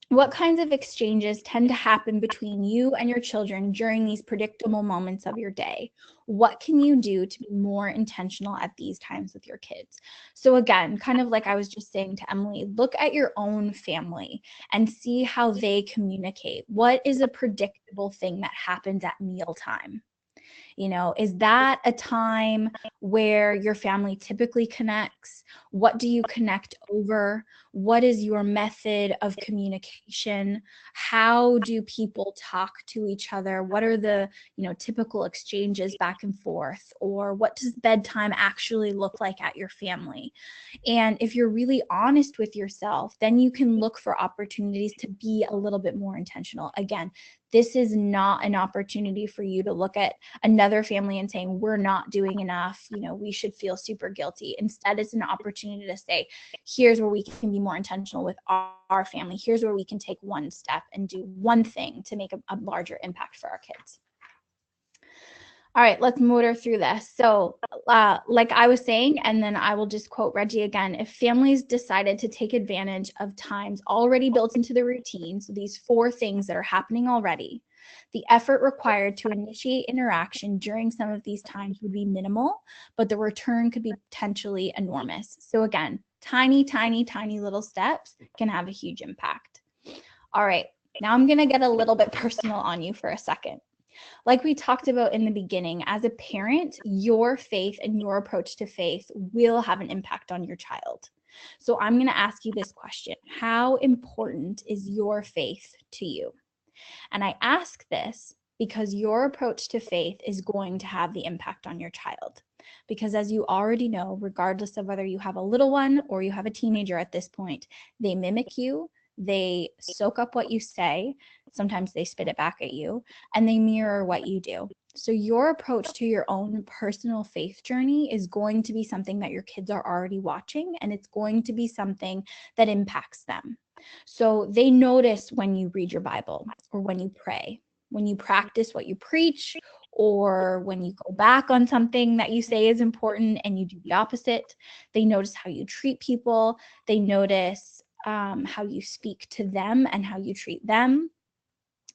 what kinds of exchanges tend to happen between you and your children during these predictable moments of your day? What can you do to be more intentional at these times with your kids? So again, kind of like I was just saying to Emily, look at your own family and see how they communicate. What is a predictable thing that happens at mealtime? You know, is that a time where your family typically connects? What do you connect over? What is your method of communication? How do people talk to each other? What are the, you know, typical exchanges back and forth? Or what does bedtime actually look like at your family? And if you're really honest with yourself, then you can look for opportunities to be a little bit more intentional. Again, this is not an opportunity for you to look at another family and saying, we're not doing enough, you know, we should feel super guilty. Instead, it's an opportunity to say, here's where we can be more intentional with our family. Here's where we can take one step and do one thing to make a larger impact for our kids. All right, let's motor through this. So like I was saying, and then I will just quote Reggie again, if families decided to take advantage of times already built into the routine, so these 4 things that are happening already, the effort required to initiate interaction during some of these times would be minimal, but the return could be potentially enormous. So again, tiny little steps can have a huge impact. All right, now I'm gonna get a little bit personal on you for a second. Like we talked about in the beginning, as a parent, your faith and your approach to faith will have an impact on your child. So I'm going to ask you this question: how important is your faith to you? And I ask this because your approach to faith is going to have the impact on your child. Because as you already know, regardless of whether you have a little one or you have a teenager at this point, they mimic you, they soak up what you say, sometimes they spit it back at you, and they mirror what you do. So your approach to your own personal faith journey is going to be something that your kids are already watching, and it's going to be something that impacts them. So they notice when you read your Bible, or when you pray, when you practice what you preach, or when you go back on something that you say is important and you do the opposite. They notice how you treat people. They notice how you speak to them and how you treat them.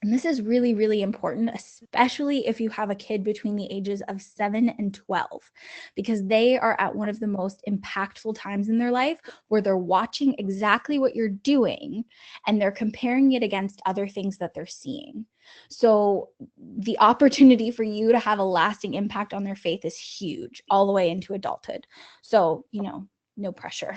And this is really, really important, especially if you have a kid between the ages of 7 and 12, because they are at one of the most impactful times in their life where they're watching exactly what you're doing and they're comparing it against other things that they're seeing. So the opportunity for you to have a lasting impact on their faith is huge, all the way into adulthood. So, you know, no pressure.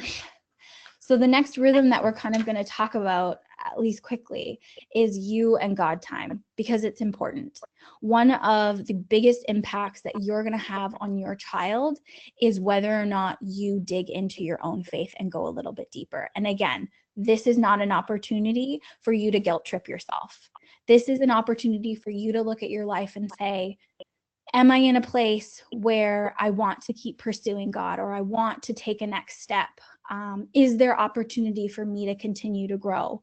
So the next rhythm that we're kind of going to talk about, at least quickly, is you and God time, because it's important. One of the biggest impacts that you're going to have on your child is whether or not you dig into your own faith and go a little bit deeper. And again, this is not an opportunity for you to guilt trip yourself. This is an opportunity for you to look at your life and say, am I in a place where I want to keep pursuing God, or I want to take a next step? Is there opportunity for me to continue to grow?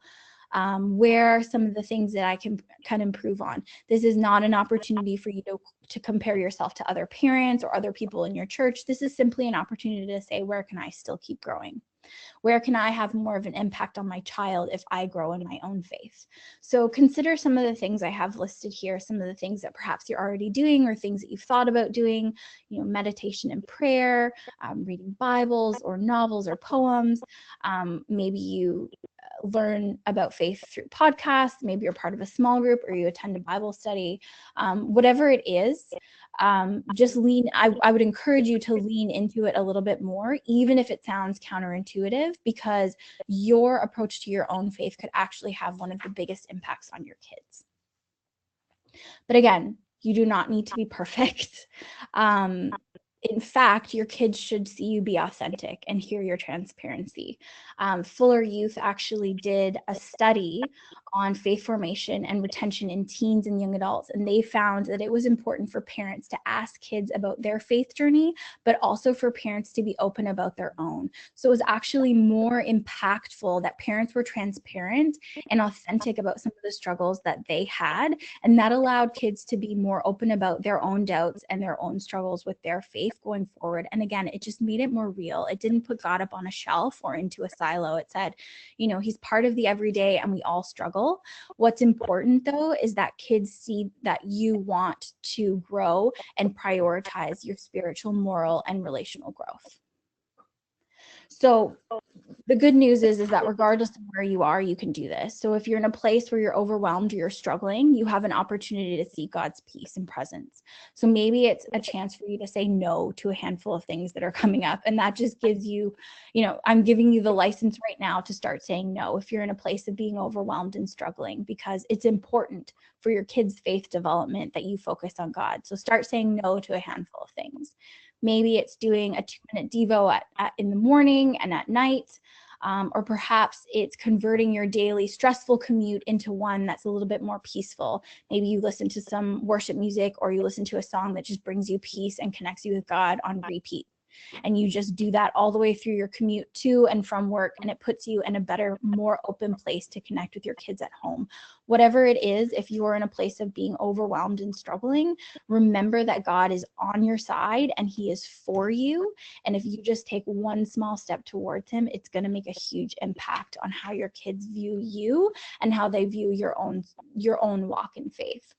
Where are some of the things that I can improve on? This is not an opportunity for you to compare yourself to other parents or other people in your church. This is simply an opportunity to say, where can I still keep growing? Where can I have more of an impact on my child if I grow in my own faith? So consider some of the things I have listed here, some of the things that perhaps you're already doing or things that you've thought about doing, you know, meditation and prayer, reading Bibles or novels or poems. Maybe you learn about faith through podcasts, maybe you're part of a small group or you attend a Bible study, whatever it is, just I would encourage you to lean into it a little bit more, even if it sounds counterintuitive, because your approach to your own faith could actually have one of the biggest impacts on your kids. But again, you do not need to be perfect. In fact, your kids should see you be authentic and hear your transparency. Fuller Youth actually did a study on faith formation and retention in teens and young adults, and they found that it was important for parents to ask kids about their faith journey, but also for parents to be open about their own. So it was actually more impactful that parents were transparent and authentic about some of the struggles that they had, and that allowed kids to be more open about their own doubts and their own struggles with their faith going forward. And again, it just made it more real. It didn't put God up on a shelf or into a silo. It said, he's part of the everyday and we all struggle. What's important though is that kids see that you want to grow and prioritize your spiritual, moral, and relational growth. So the good news is that regardless of where you are, you can do this. So if you're in a place where you're overwhelmed or you're struggling, you have an opportunity to see God's peace and presence. So maybe it's a chance for you to say no to a handful of things that are coming up. And that just gives you, I'm giving you the license right now to start saying no if you're in a place of being overwhelmed and struggling, because it's important for your kids' faith development that you focus on God. So start saying no to a handful of things. Maybe it's doing a 2-minute Devo in the morning and at night, or perhaps it's converting your daily stressful commute into one that's a little bit more peaceful. Maybe you listen to some worship music, or you listen to a song that just brings you peace and connects you with God on repeat. And you just do that all the way through your commute to and from work, and it puts you in a better, more open place to connect with your kids at home. Whatever it is, if you are in a place of being overwhelmed and struggling, remember that God is on your side and he is for you. And if you just take one small step towards him, it's going to make a huge impact on how your kids view you and how they view your own walk in faith.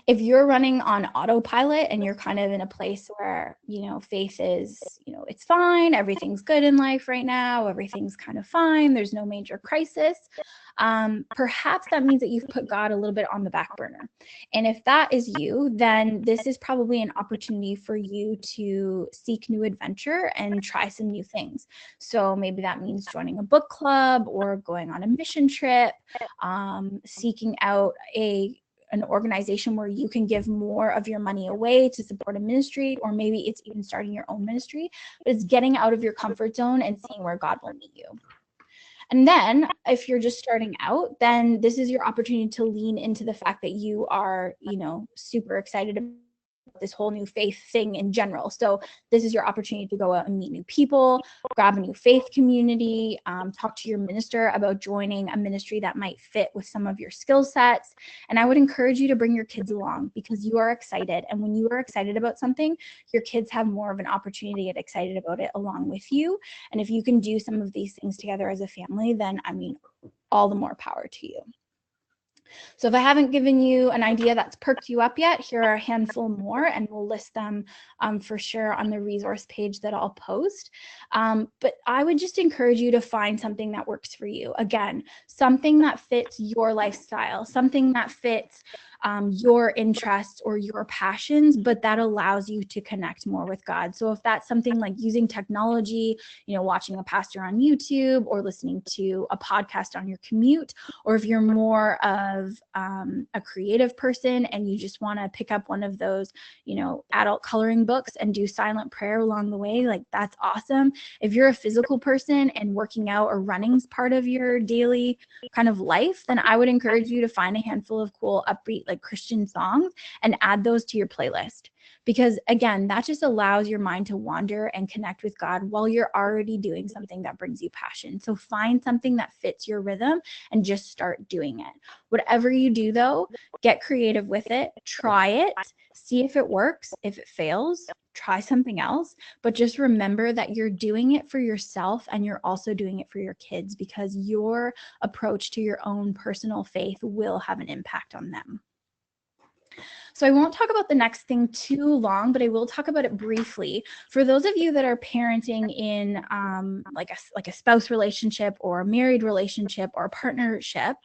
If you're running on autopilot and you're kind of in a place where, faith is, it's fine, everything's good in life right now, everything's kind of fine, there's no major crisis, perhaps that means that you've put God a little bit on the back burner. And if that is you, then this is probably an opportunity for you to seek new adventure and try some new things. So maybe that means joining a book club or going on a mission trip, seeking out an organization where you can give more of your money away to support a ministry, or maybe it's even starting your own ministry, but it's getting out of your comfort zone and seeing where God will meet you. And then if you're just starting out, then this is your opportunity to lean into the fact that you are, super excited about this whole new faith thing in general. So this is your opportunity to go out and meet new people, grab a new faith community, talk to your minister about joining a ministry that might fit with some of your skill sets. And I would encourage you to bring your kids along, because you are excited. And when you are excited about something, your kids have more of an opportunity to get excited about it along with you. And if you can do some of these things together as a family, then all the more power to you. So if I haven't given you an idea that's perked you up yet, here are a handful more, and we'll list them for sure on the resource page that I'll post. But I would just encourage you to find something that works for you. Again, something that fits your lifestyle, something that fits your interests or your passions, but that allows you to connect more with God. So if that's something like using technology, watching a pastor on YouTube or listening to a podcast on your commute, or if you're more of a creative person and you just want to pick up one of those, adult coloring books and do silent prayer along the way, like that's awesome. If you're a physical person and working out or running is part of your daily kind of life, then I would encourage you to find a handful of cool, upbeat, like Christian songs and add those to your playlist. Because again, that just allows your mind to wander and connect with God while you're already doing something that brings you passion. So find something that fits your rhythm and just start doing it. Whatever you do though, get creative with it, try it, see if it works. If it fails, try something else, but just remember that you're doing it for yourself and you're also doing it for your kids, because your approach to your own personal faith will have an impact on them. So I won't talk about the next thing too long, but I will talk about it briefly. For those of you that are parenting in like a spouse relationship or a married relationship or a partnership,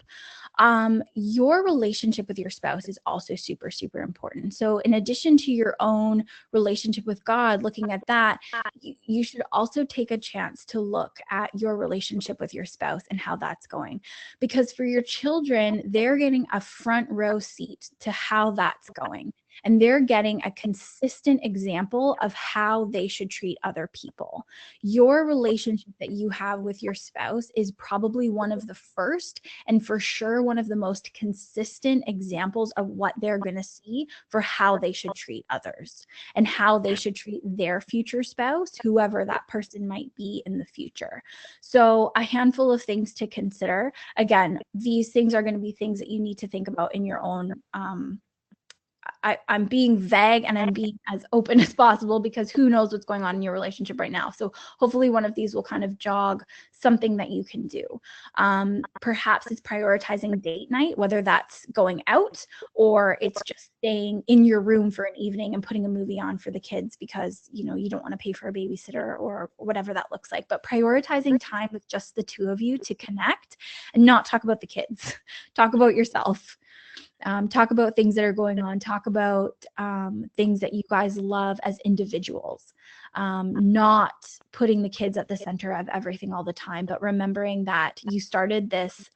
your relationship with your spouse is also super, super important. So in addition to your own relationship with God, looking at that, you should also take a chance to look at your relationship with your spouse and how that's going. Because for your children, they're getting a front row seat to how that's going. And they're getting a consistent example of how they should treat other people. Your relationship that you have with your spouse is probably one of the first and for sure one of the most consistent examples of what they're going to see for how they should treat others and how they should treat their future spouse, whoever that person might be in the future. So a handful of things to consider. Again, these things are going to be things that you need to think about in your own I'm being vague and I'm being as open as possible because who knows what's going on in your relationship right now. So hopefully one of these will kind of jog something that you can do. Perhaps it's prioritizing date night, whether that's going out or it's just staying in your room for an evening and putting a movie on for the kids because you don't want to pay for a babysitter or whatever that looks like. But prioritizing time with just the two of you to connect and not talk about the kids. Talk about yourself. Talk about things that are going on, talk about things that you guys love as individuals, not putting the kids at the center of everything all the time, but remembering that you started this,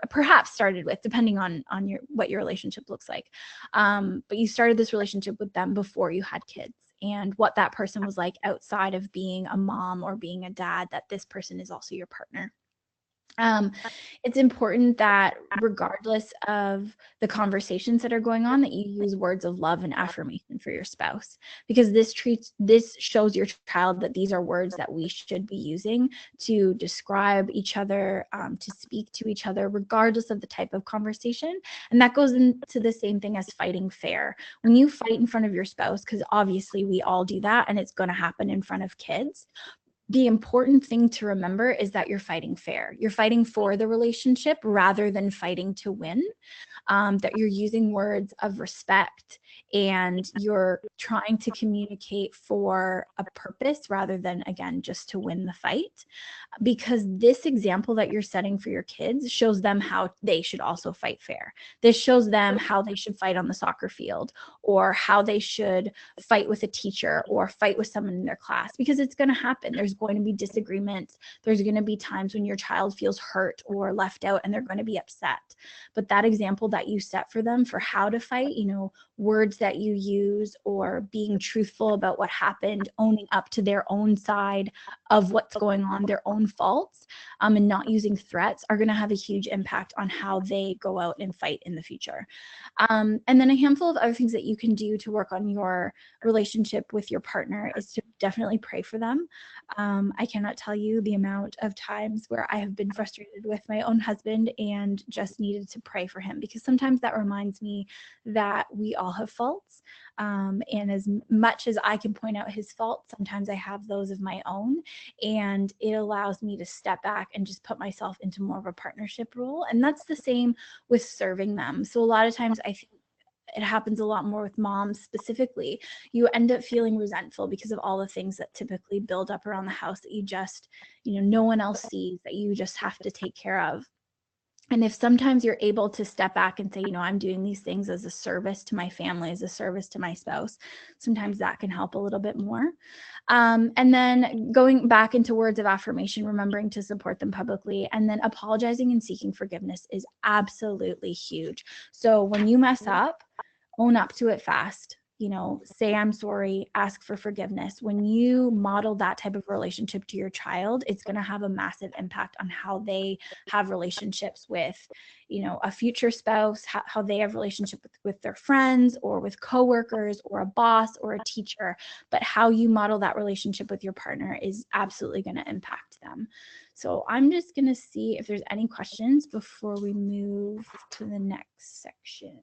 perhaps started with, depending on what your relationship looks like, but you started this relationship with them before you had kids, and what that person was like outside of being a mom or being a dad, that this person is also your partner. It's important that regardless of the conversations that are going on, that you use words of love and affirmation for your spouse, because this shows your child that these are words that we should be using to describe each other, to speak to each other, regardless of the type of conversation. And that goes into the same thing as fighting fair. When you fight in front of your spouse, because obviously we all do that and it's going to happen in front of kids, the important thing to remember is that you're fighting fair. You're fighting for the relationship rather than fighting to win. That you're using words of respect and you're trying to communicate for a purpose rather than, again, just to win the fight. Because this example that you're setting for your kids shows them how they should also fight fair. This shows them how they should fight on the soccer field, or how they should fight with a teacher or fight with someone in their class, because it's going to happen. There's going to be disagreements. There's going to be times when your child feels hurt or left out and they're going to be upset. But that example that you set for them for how to fight, words that you use, or being truthful about what happened, owning up to their own side of what's going on, their own faults, and not using threats, are going to have a huge impact on how they go out and fight in the future. And then a handful of other things that you can do to work on your relationship with your partner is to definitely pray for them. I cannot tell you the amount of times where I have been frustrated with my own husband and just needed to pray for him, because sometimes that reminds me that we all have faults. And as much as I can point out his faults, sometimes I have those of my own, and it allows me to step back and just put myself into more of a partnership role. And that's the same with serving them. So a lot of times I think it happens a lot more with moms specifically. You end up feeling resentful because of all the things that typically build up around the house that you just, no one else sees, that you just have to take care of. And if sometimes you're able to step back and say, I'm doing these things as a service to my family, as a service to my spouse, sometimes that can help a little bit more. And then going back into words of affirmation, remembering to support them publicly, and then apologizing and seeking forgiveness is absolutely huge. So when you mess up, own up to it fast. Say I'm sorry, ask for forgiveness. When you model that type of relationship to your child, it's going to have a massive impact on how they have relationships with, a future spouse, how they have relationship with their friends or with coworkers or a boss or a teacher. But how you model that relationship with your partner is absolutely going to impact them. So I'm just going to see if there's any questions before we move to the next section.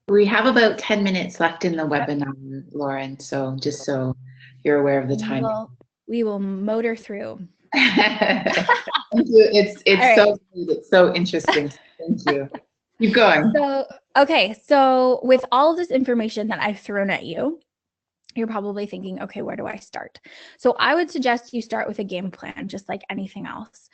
We have about 10 minutes left in the webinar, Lauren, so just so you're aware of the time. We will motor through. Thank you. It's All right. so sweet. It's so interesting. Thank you. Keep going. So, okay. So with all of this information that I've thrown at you, you're probably thinking, okay, where do I start? So I would suggest you start with a game plan, just like anything else.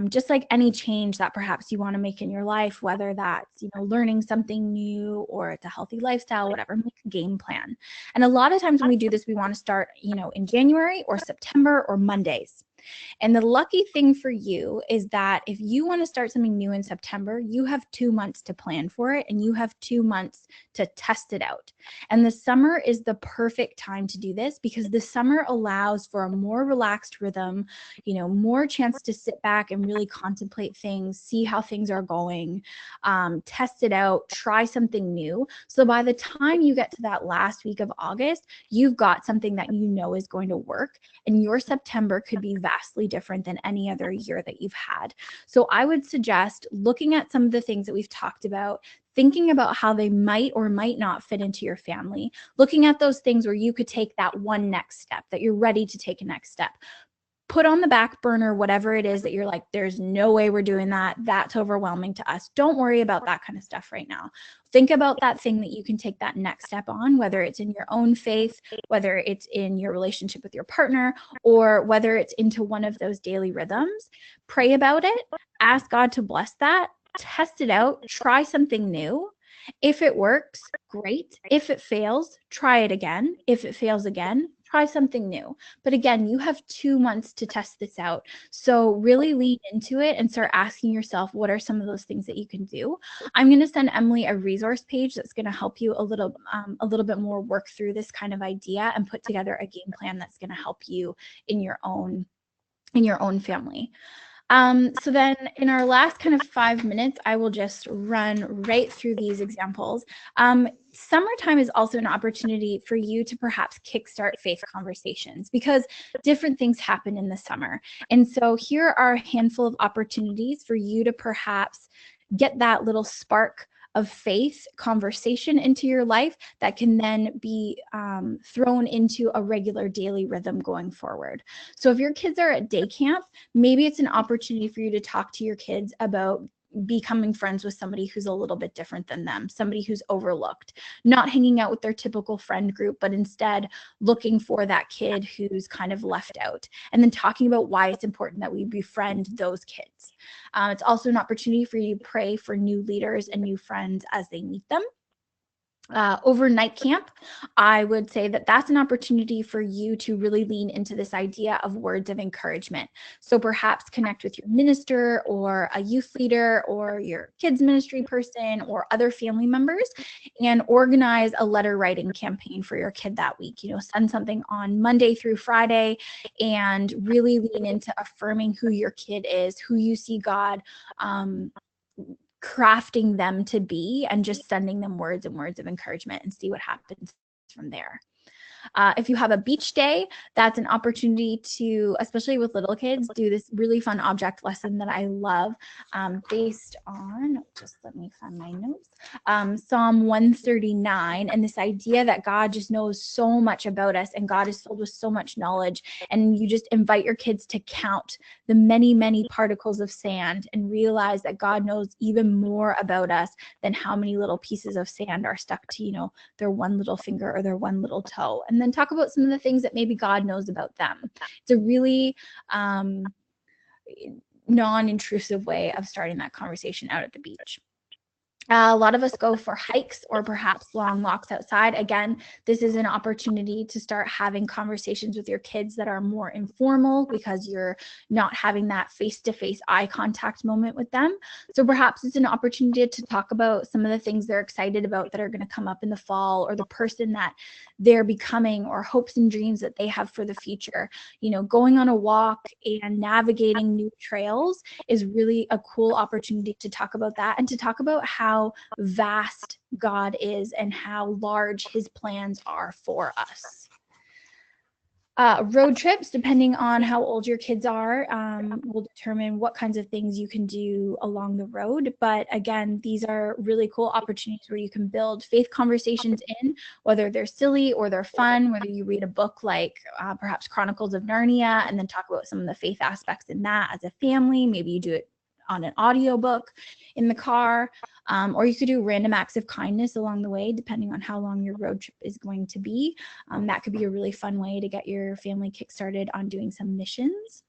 Just like any change that perhaps you want to make in your life, whether that's, learning something new or it's a healthy lifestyle, whatever, make a game plan. And a lot of times when we do this, we want to start, in January or September or Mondays. And the lucky thing for you is that if you want to start something new in September, you have 2 months to plan for it and you have 2 months to test it out. And the summer is the perfect time to do this because the summer allows for a more relaxed rhythm, more chance to sit back and really contemplate things, see how things are going, test it out, try something new. So by the time you get to that last week of August, you've got something that is going to work, and your September could be vastly different than any other year that you've had. So I would suggest looking at some of the things that we've talked about, thinking about how they might or might not fit into your family, looking at those things where you could take that one next step, that you're ready to take a next step. Put on the back burner whatever it is that you're like, there's no way we're doing that. That's overwhelming to us. Don't worry about that kind of stuff right now. Think about that thing that you can take that next step on, whether it's in your own faith, whether it's in your relationship with your partner, or whether it's into one of those daily rhythms. Pray about it. Ask God to bless that. Test it out. Try something new. If it works, great. If it fails, try it again. If it fails again, try something new. But again, you have 2 months to test this out. So really lean into it and start asking yourself, what are some of those things that you can do? I'm going to send Emily a resource page that's going to help you a little bit more work through this kind of idea and put together a game plan that's going to help you in your own family. So then in our last kind of 5 minutes, I will just run right through these examples. Summertime is also an opportunity for you to perhaps kickstart faith conversations because different things happen in the summer. And so here are a handful of opportunities for you to perhaps get that little spark of faith conversation into your life that can then be thrown into a regular daily rhythm going forward. So if your kids are at day camp, maybe it's an opportunity for you to talk to your kids about becoming friends with somebody who's a little bit different than them, somebody who's overlooked, not hanging out with their typical friend group, but instead looking for that kid who's kind of left out, and then talking about why it's important that we befriend those kids. It's also an opportunity for you to pray for new leaders and new friends as they meet them. Overnight camp, I would say that that's an opportunity for you to really lean into this idea of words of encouragement. So perhaps connect with your minister or a youth leader or your kids ministry person or other family members and organize a letter writing campaign for your kid that week. Send something on Monday through Friday and really lean into affirming who your kid is, who you see God crafting them to be, and just sending them words and words of encouragement and see what happens from there. If you have a beach day, that's an opportunity to, especially with little kids, do this really fun object lesson that I love based on, just let me find my notes, Psalm 139, and this idea that God just knows so much about us and God is filled with so much knowledge. And you just invite your kids to count the many, many particles of sand and realize that God knows even more about us than how many little pieces of sand are stuck to, their one little finger or their one little toe. And then talk about some of the things that maybe God knows about them. It's a really non-intrusive way of starting that conversation out at the beach. A lot of us go for hikes or perhaps long walks outside. Again, this is an opportunity to start having conversations with your kids that are more informal because you're not having that face-to-face eye contact moment with them. So perhaps it's an opportunity to talk about some of the things they're excited about that are going to come up in the fall, or the person that they're becoming, or hopes and dreams that they have for the future. Going on a walk and navigating new trails is really a cool opportunity to talk about that and to talk about how vast God is and how large his plans are for us. Road trips, depending on how old your kids are, will determine what kinds of things you can do along the road. But again, these are really cool opportunities where you can build faith conversations in, whether they're silly or they're fun, whether you read a book like perhaps Chronicles of Narnia and then talk about some of the faith aspects in that as a family. Maybe you do it on an audiobook in the car. Or you could do random acts of kindness along the way, depending on how long your road trip is going to be. That could be a really fun way to get your family kickstarted on doing some missions.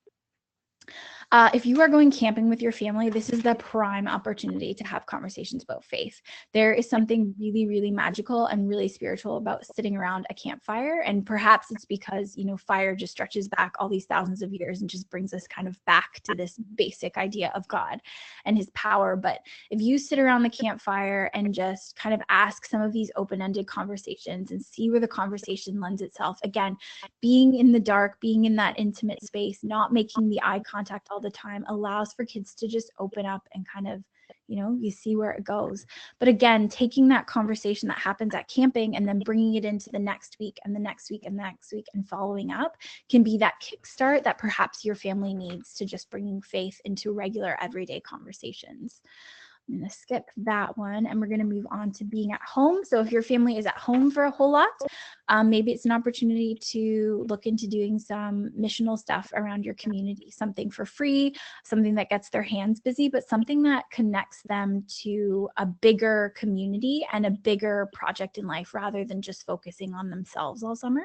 If you are going camping with your family, this is the prime opportunity to have conversations about faith. There is something really, really magical and really spiritual about sitting around a campfire. And perhaps it's because, you know, fire just stretches back all these thousands of years and just brings us kind of back to this basic idea of God and his power. But if you sit around the campfire and just kind of ask some of these open-ended conversations and see where the conversation lends itself, again, being in the dark, being in that intimate space, not making the eye contact all the time allows for kids to just open up and kind of, you know, you see where it goes. But again, taking that conversation that happens at camping and then bringing it into the next week and the next week and the next week and following up can be that kickstart that perhaps your family needs to just bringing faith into regular everyday conversations. I'm going to skip that one and we're going to move on to being at home. So if your family is at home for a whole lot, maybe it's an opportunity to look into doing some missional stuff around your community, something for free, something that gets their hands busy, but something that connects them to a bigger community and a bigger project in life rather than just focusing on themselves all summer.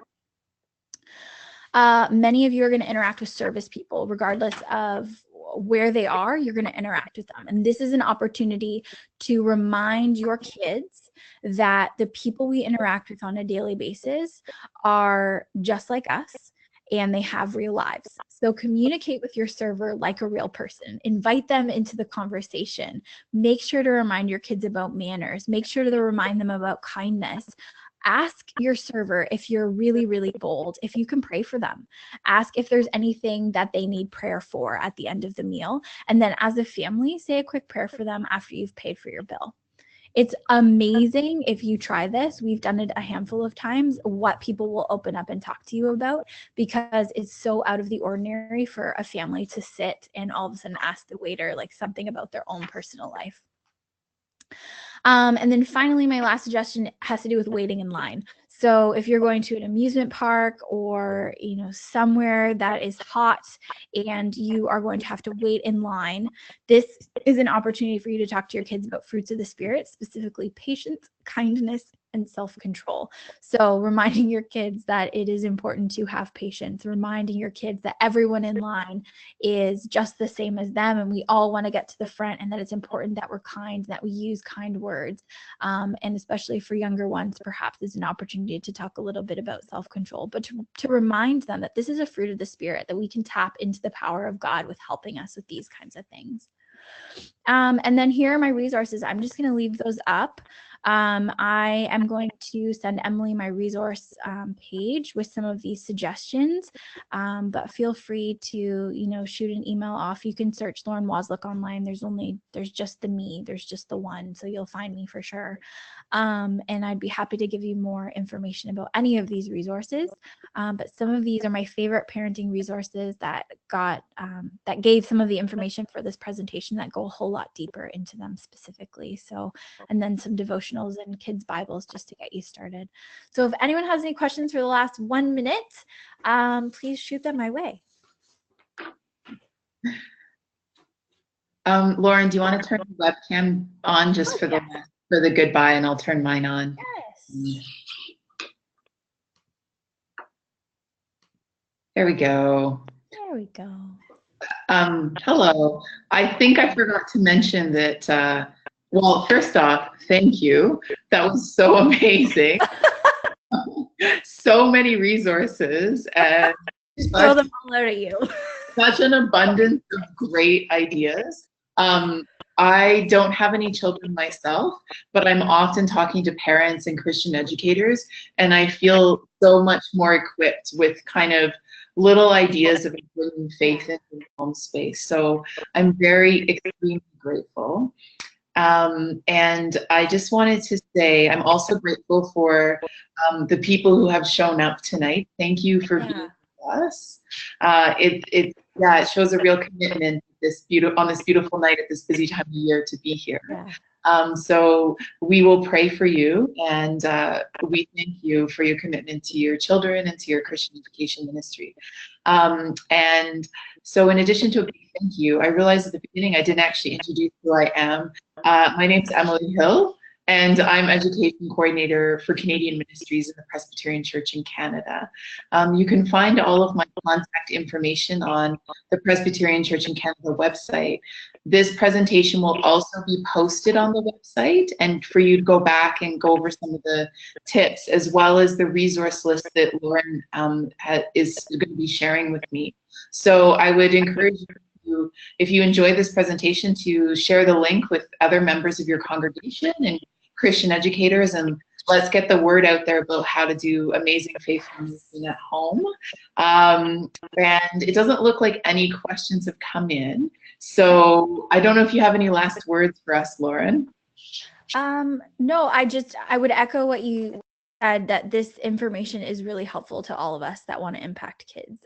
Many of you are going to interact with service people, regardless of where they are, you're going to interact with them. And this is an opportunity to remind your kids that the people we interact with on a daily basis are just like us and they have real lives. So communicate with your server like a real person. Invite them into the conversation. Make sure to remind your kids about manners. Make sure to remind them about kindness. Ask your server if you're really, really bold, if you can pray for them. Ask if there's anything that they need prayer for at the end of the meal. And then as a family, say a quick prayer for them after you've paid for your bill. It's amazing if you try this. We've done it a handful of times, what people will open up and talk to you about, because it's so out of the ordinary for a family to sit and all of a sudden ask the waiter like something about their own personal life. And then finally, my last suggestion has to do with waiting in line. So if you're going to an amusement park or, you know, somewhere that is hot and you are going to have to wait in line, this is an opportunity for you to talk to your kids about fruits of the Spirit, specifically patience, kindness, and self-control. So reminding your kids that it is important to have patience, reminding your kids that everyone in line is just the same as them and we all want to get to the front, and that it's important that we're kind, that we use kind words. And especially for younger ones, perhaps it's an opportunity to talk a little bit about self-control, but to remind them that this is a fruit of the Spirit, that we can tap into the power of God with helping us with these kinds of things. And then here are my resources. I'm just going to leave those up. I am going to send Emily my resource page with some of these suggestions, but feel free to, you know, shoot an email off. You can search Lauren Wasyluk online. There's just the me, there's just the one, so you'll find me for sure. And I'd be happy to give you more information about any of these resources. But some of these are my favorite parenting resources that gave some of the information for this presentation that go a whole lot deeper into them specifically. So, and then some devotionals and kids' Bibles just to get you started. So if anyone has any questions for the last 1 minute, please shoot them my way. Lauren, do you want to turn the webcam on just for the goodbye, and I'll turn mine on? Yes. There we go. There we go. Hello. I think I forgot to mention that, well, first off, thank you. That was so amazing. So many resources and throw them all out at you. Such an abundance of great ideas. I don't have any children myself, but I'm often talking to parents and Christian educators, and I feel so much more equipped with kind of little ideas of bringing faith into the home space. So I'm very extremely grateful. And I just wanted to say I'm also grateful for the people who have shown up tonight. Thank you for being with us. It shows a real commitment on this beautiful night at this busy time of year to be here. Yeah. So we will pray for you, and we thank you for your commitment to your children and to your Christian education ministry. And so in addition to a big thank you, I realized at the beginning I didn't actually introduce who I am. My name's Emily Hill, and I'm Education Coordinator for Canadian Ministries in the Presbyterian Church in Canada. You can find all of my contact information on the Presbyterian Church in Canada website. This presentation will also be posted on the website, and for you to go back and go over some of the tips, as well as the resource list that Lauren is going to be sharing with me. So I would encourage you, if you enjoy this presentation, to share the link with other members of your congregation and Christian educators, and let's get the word out there about how to do amazing faith formation at home. And it doesn't look like any questions have come in. So I don't know if you have any last words for us, Lauren. No, I would echo what you said, that this information is really helpful to all of us that want to impact kids.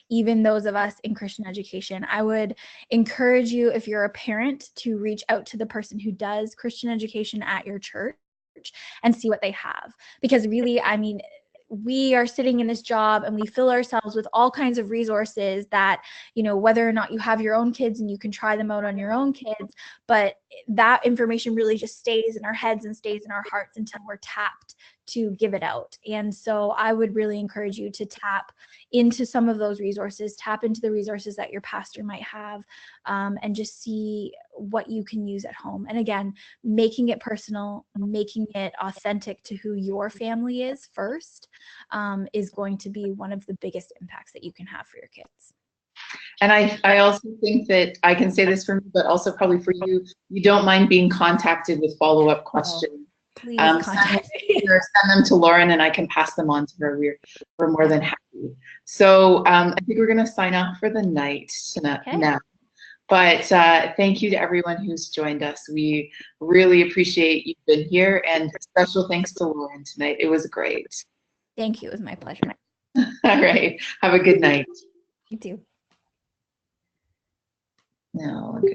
Even those of us in Christian education, I would encourage you, if you're a parent, to reach out to the person who does Christian education at your church and see what they have. Because really, I mean, we are sitting in this job and we fill ourselves with all kinds of resources that, you know, whether or not you have your own kids and you can try them out on your own kids, but that information really just stays in our heads and stays in our hearts until we're tapped to give it out. And so I would really encourage you to tap into some of those resources, tap into the resources that your pastor might have, and just see what you can use at home. And again, making it personal, making it authentic to who your family is first, is going to be one of the biggest impacts that you can have for your kids. And I also think that I can say this for me, but also probably for you, you don't mind being contacted with follow-up questions. Please contact me. Send them to Lauren and I can pass them on to her. We're more than happy. So I think we're going to sign off for the night now. But thank you to everyone who's joined us. We really appreciate you've been here, and special thanks to Lauren tonight. It was great. Thank you. It was my pleasure. All right. Have a good night. You too. No. Okay.